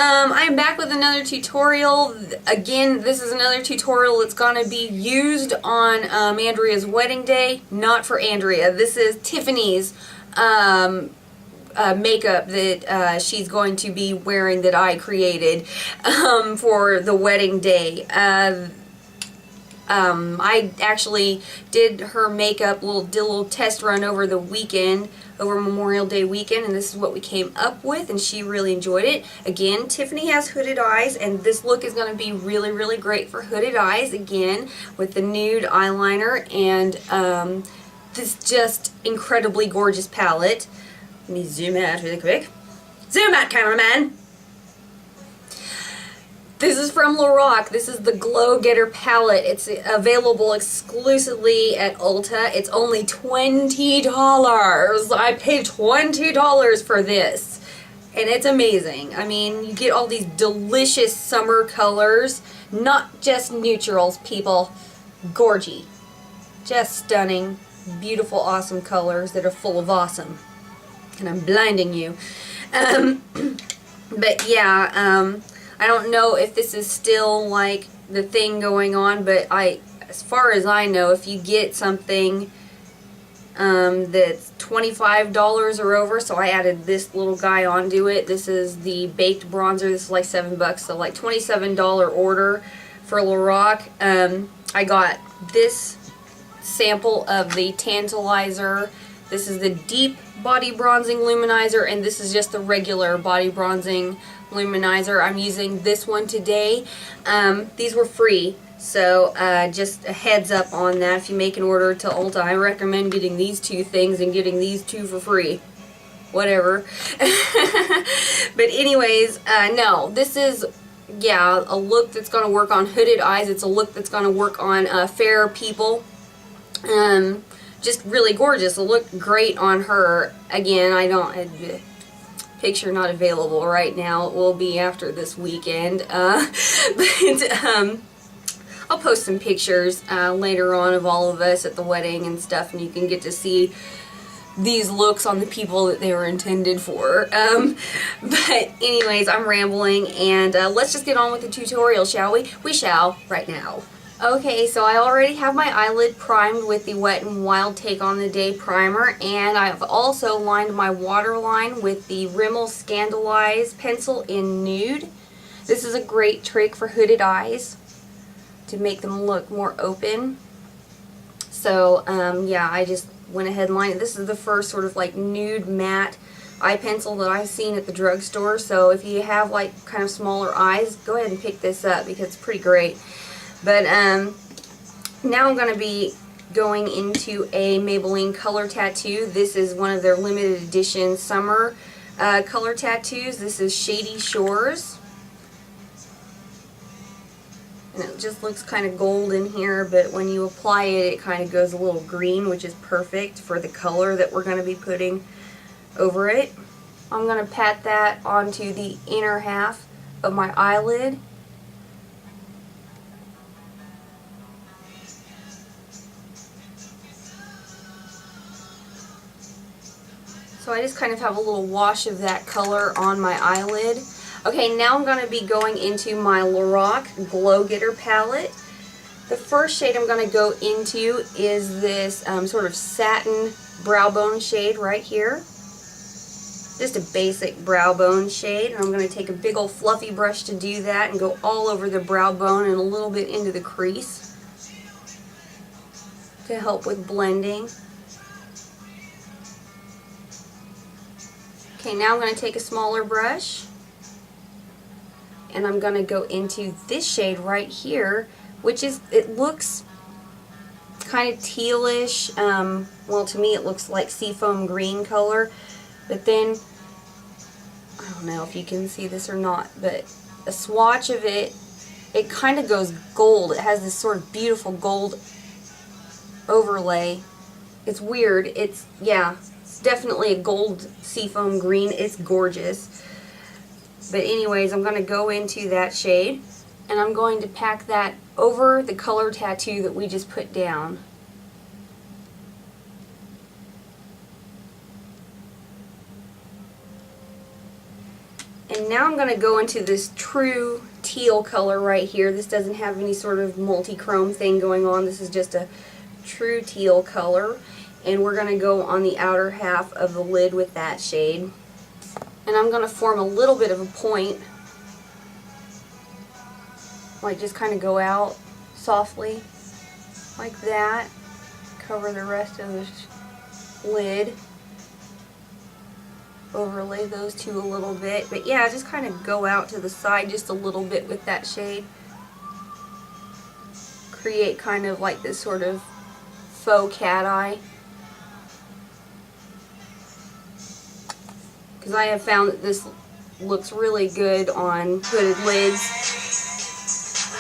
I'm back with another tutorial. Again, this is another tutorial that's going to be used on Andrea's wedding day. Not for Andrea. This is Tiffany's makeup that she's going to be wearing that I created for the wedding day. I actually did her makeup, did a little test run over the weekend, over Memorial Day weekend, and this is what we came up with, and she really enjoyed it. Again, Tiffany has hooded eyes, and this look is going to be really, really great for hooded eyes, again, with the nude eyeliner and this just incredibly gorgeous palette. Let me zoom out really quick. Zoom out, cameraman! This is from Lorac. This is the Glogetter palette. It's available exclusively at Ulta. It's only $20. I paid $20 for this. And it's amazing. I mean, you get all these delicious summer colors. Not just neutrals, people. Gorgy. Just stunning, beautiful, awesome colors that are full of awesome. And I'm blinding you. But yeah, I don't know if this is still like the thing going on, but as far as I know, if you get something that's $25 or over, so I added this little guy onto it. This is the baked bronzer. This is like $7, so like $27 order for Lorac. I got this sample of the Tantalizer. This is the deep body bronzing luminizer, and this is just the regular body bronzing luminizer. I'm using this one today. These were free, so just a heads up on that. If you make an order to Ulta, I recommend getting these two things and getting these two for free. Whatever. But anyways, no, this is, yeah, a look that's going to work on hooded eyes. It's a look that's going to work on fair people. Just really gorgeous. It'll look great on her. Again, picture not available right now. It will be after this weekend. But I'll post some pictures later on of all of us at the wedding and stuff, and you can get to see these looks on the people that they were intended for. But anyways, I'm rambling, and let's just get on with the tutorial, shall we? We shall, right now. Okay, so I already have my eyelid primed with the Wet n Wild Take on the Day primer, and I've also lined my waterline with the Rimmel Scandalize pencil in nude. This is a great trick for hooded eyes to make them look more open. So yeah, I just went ahead and lined it. This is the first sort of like nude matte eye pencil that I've seen at the drugstore, so if you have like kind of smaller eyes, go ahead and pick this up because it's pretty great. But now I'm going to be going into a Maybelline color tattoo. This is one of their limited edition summer color tattoos. This is Shady Shores. And it just looks kind of gold in here, but when you apply it, it kind of goes a little green, which is perfect for the color that we're going to be putting over it. I'm going to pat that onto the inner half of my eyelid. So I just kind of have a little wash of that color on my eyelid. Okay, now I'm going to be going into my Lorac Glogetter palette. The first shade I'm going to go into is this sort of satin brow bone shade right here. Just a basic brow bone shade. And I'm going to take a big old fluffy brush to do that and go all over the brow bone and a little bit into the crease to help with blending. Okay, now I'm going to take a smaller brush and I'm going to go into this shade right here, which is, it looks kind of tealish. Well, to me it looks like seafoam green color, but then, I don't know if you can see this or not, but a swatch of it, it kind of goes gold. It has this sort of beautiful gold overlay. It's weird. It's, yeah. Definitely a gold seafoam green. It's gorgeous. But anyways, I'm going to go into that shade and I'm going to pack that over the color tattoo that we just put down. And now I'm going to go into this true teal color right here. This doesn't have any sort of multi-chrome thing going on. This is just a true teal color. And we're going to go on the outer half of the lid with that shade. And I'm going to form a little bit of a point. Like just kind of go out softly. Like that. Cover the rest of the lid. Overlay those two a little bit. But yeah, just kind of go out to the side just a little bit with that shade. Create kind of like this sort of faux cat eye. Because I have found that this looks really good on hooded lids.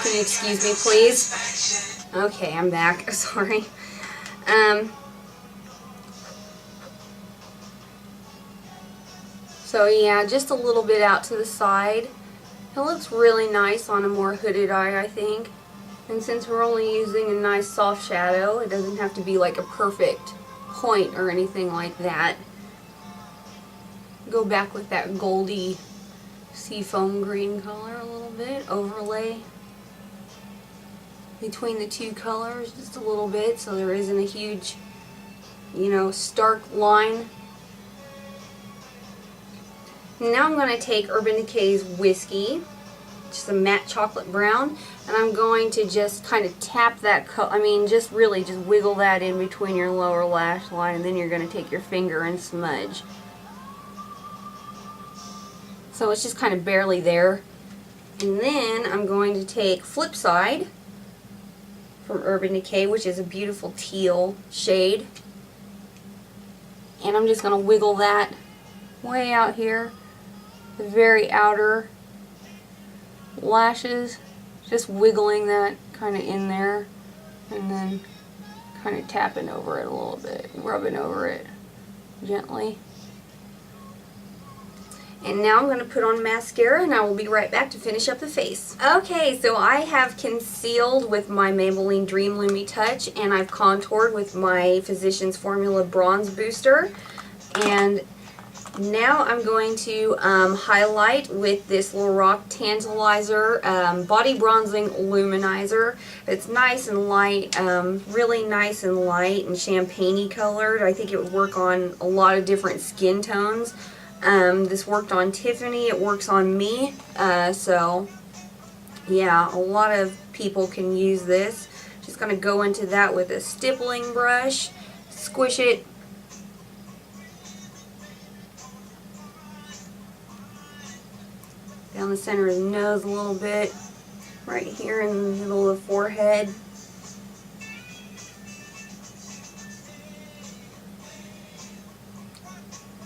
Can you excuse me, please? Okay, I'm back. Sorry. So yeah, just a little bit out to the side. It looks really nice on a more hooded eye, I think. And since we're only using a nice soft shadow, it doesn't have to be like a perfect point or anything like that. Go back with that goldy seafoam green color a little bit. Overlay between the two colors just a little bit so there isn't a huge, you know, stark line. Now I'm going to take Urban Decay's Whiskey, just a matte chocolate brown, and I'm going to just kind of tap that, just really just wiggle that in between your lower lash line, and then you're going to take your finger and smudge. So it's just kind of barely there. And then I'm going to take Flipside from Urban Decay, which is a beautiful teal shade. And I'm just going to wiggle that way out here, the very outer lashes, just wiggling that kind of in there, and then kind of tapping over it a little bit, rubbing over it gently. And now I'm going to put on mascara, and I will be right back to finish up the face. Okay, so I have concealed with my Maybelline Dream Lumi Touch, and I've contoured with my Physicians Formula Bronze Booster. And now I'm going to highlight with this Lorac Tantalizer Body Bronzing Luminizer. It's nice and light, really nice and light and champagne-y colored. I think it would work on a lot of different skin tones. This worked on Tiffany, it works on me, so yeah, a lot of people can use this. Just going to go into that with a stippling brush, squish it, down the center of the nose a little bit, right here in the middle of the forehead.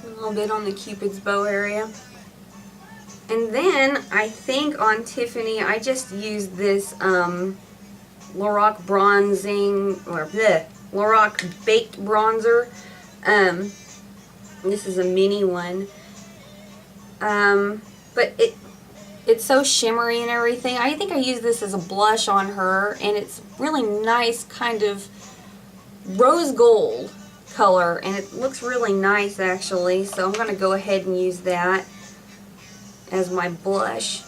A little bit on the Cupid's bow area. And then I think on Tiffany I just used this Lorac bronzing, or Lorac baked bronzer. This is a mini one. But it's so shimmery and everything. I think I used this as a blush on her, and it's really nice kind of rose gold color, and it looks really nice actually, so I'm going to go ahead and use that as my blush.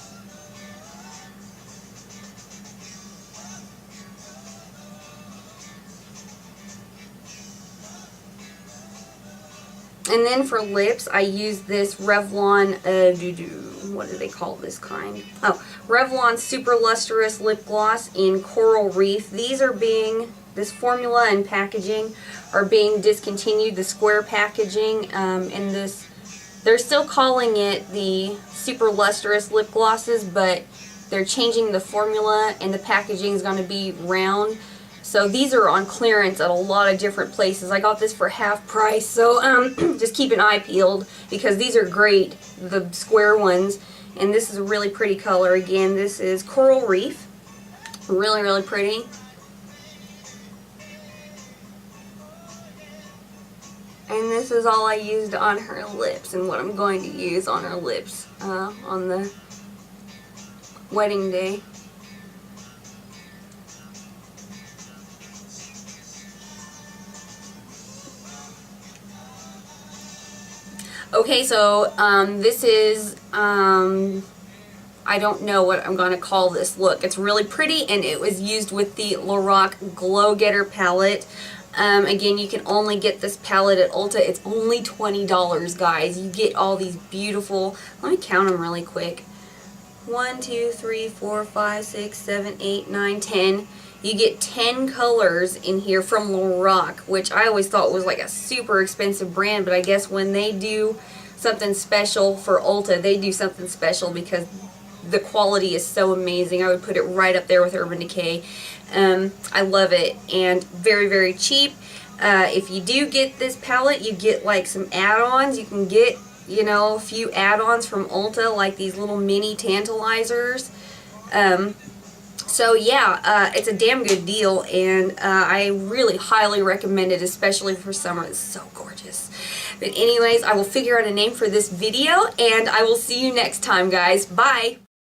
And then for lips, I use this Revlon, what do they call this kind? Oh, Revlon Super Lustrous Lip Gloss in Coral Reef. These are being, this formula and packaging are being discontinued, the square packaging, and this, they're still calling it the Super Lustrous Lip Glosses, but they're changing the formula and the packaging is going to be round. So these are on clearance at a lot of different places. I got this for half price, so just keep an eye peeled because these are great, the square ones. And this is a really pretty color. Again, this is Coral Reef. Really, really pretty. And this is all I used on her lips and what I'm going to use on her lips on the wedding day. Okay, so this is, I don't know what I'm going to call this look. It's really pretty, and it was used with the Lorac Glogetter palette. Again, you can only get this palette at Ulta. It's only $20, guys. You get all these beautiful, let me count them really quick. 1, 2, 3, 4, 5, 6, 7, 8, 9, 10. You get 10 colors in here from Lorac, which I always thought was like a super expensive brand, but I guess when they do something special for Ulta, they do something special because the quality is so amazing. I would put it right up there with Urban Decay. I love it, and very, very cheap. If you do get this palette, you get like some add-ons. You can get, you know, a few add-ons from Ulta, like these little mini tantalizers. So yeah, it's a damn good deal, and I really highly recommend it, especially for summer. It's so gorgeous. But anyways, I will figure out a name for this video, and I will see you next time, guys. Bye!